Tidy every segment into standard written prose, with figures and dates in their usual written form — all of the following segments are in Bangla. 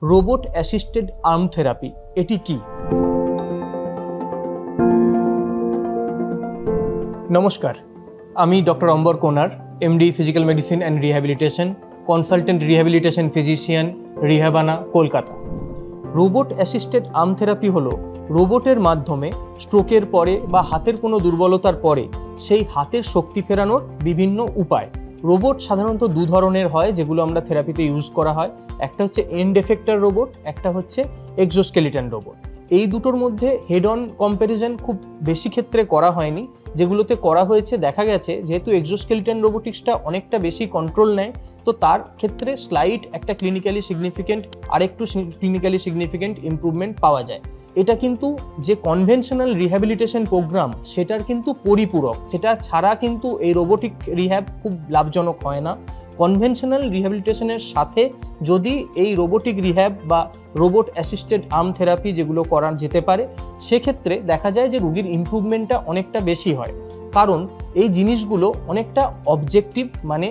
রোবট অ্যাসিস্টেড আর্ম থেরাপি এটি কি? নমস্কার, আমি doctor Ambar Konar, MD physical medicine and rehabilitation, consultant rehabilitation physician, রিহাবানা, Kolkata. Robot assisted arm therapy হলো রোবটের মাধ্যমে স্ট্রোকের পরে বা হাতের কোনো দুর্বলতার পরে সেই হাতের শক্তি ফেরানোর বিভিন্ন উপায়। রোবট সাধারণত দু ধরনের হয় যেগুলো আমরা থেরাপিতে ইউজ করা হয়। একটা হচ্ছে এন্ড এফেক্টর রোবট, একটা হচ্ছে এক্সোস্কেলিটন রোবট। এই দুটোর মধ্যে হেড অন কম্প্যারিজন খুব বেশি ক্ষেত্রে করা হয়নি। যেগুলোতে করা হয়েছে দেখা গেছে যেহেতু এক্সোস্কেলিটন রোবোটিক্সটা অনেকটা বেশি কন্ট্রোল নেয়, তো তার ক্ষেত্রে স্লাইট একটা ক্লিনিক্যালি সিগনিফিকেন্ট আরেকটু ক্লিনিক্যালি সিগনিফিকেন্ট ইমপ্রুভমেন্ট পাওয়া যায়। এটা কিন্তু যে কনভেনশনাল রিহ্যাবিলিটেশন প্রোগ্রাম সেটার কিন্তু পরিপূরক, সেটা ছাড়া কিন্তু এই রোবোটিক রিহ্যাব খুব লাভজনক হয় না। কনভেনশনাল রিহ্যাবিলিটেশনের সাথে যদি এই রোবোটিক রিহ্যাব বা রোবট অ্যাসিস্টেড আর্ম থেরাপি যেগুলো করা যেতে পারে, সেক্ষেত্রে দেখা যায় যে রোগীর ইমপ্রুভমেন্টটা অনেকটা বেশি হয়। কারণ এই জিনিসগুলো অনেকটা অবজেক্টিভ, মানে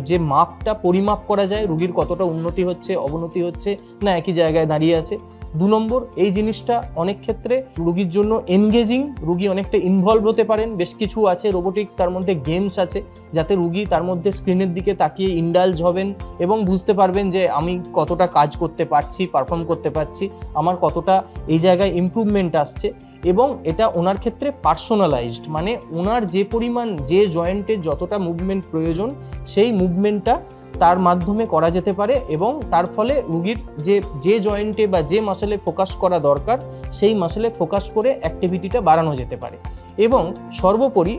যে মাপটা পরিমাপ করা যায় রোগীর কতটা উন্নতি হচ্ছে, অবনতি হচ্ছে না একই জায়গায় দাঁড়িয়ে আছে। 2 নম্বর, এই জিনিসটা অনেক ক্ষেত্রে রোগীর জন্য এনগেজিং, রোগী অনেকটা ইনভলভ হতে পারেন। বেশ কিছু আছে রোবোটিক, তার মধ্যে গেমস আছে যাতে রোগী তার মধ্যে স্ক্রিনের দিকে তাকিয়ে ইন্ডালজ হবেন এবং বুঝতে পারবেন যে আমি কতটা কাজ করতে পারছি, পারফর্ম করতে পারছি, আমার কতটা এই জায়গায় ইমপ্রুভমেন্ট আসছে। এবং এটা ওনার ক্ষেত্রে পার্সোনালাইজড, মানে ওনার যে পরিমাণ যে জয়েন্টের যতটা মুভমেন্ট প্রয়োজন সেই মুভমেন্টটা তার মাধ্যমে করা যেতে পারে এবং তার ফলে রোগীর যে জয়েন্টে বা যে মাসেলে ফোকাস করা দরকার সেই মাসেলে ফোকাস করে অ্যাক্টিভিটিটা বাড়ানো যেতে পারে। এবং সর্বোপরি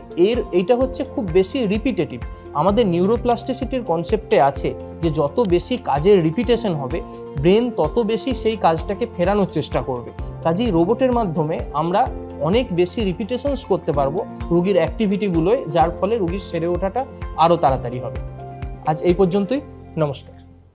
এইটা হচ্ছে খুব বেশি রিপিটেটিভ। আমাদের নিউরোপ্লাস্টিসিটির কনসেপ্টে আছে যে যত বেশি কাজের রিপিটেশন হবে ব্রেন তত বেশি সেই কাজটাকে ফেরানোর চেষ্টা করবে। কাজেই রোবটের মাধ্যমে আমরা অনেক বেশি রিপিটেশনস করতে পারবো রোগীর অ্যাক্টিভিটিগুলোয়, যার ফলে রোগীর সেরে ওঠাটা আরও তাড়াতাড়ি হবে। আজ এই পর্যন্তই। নমস্কার।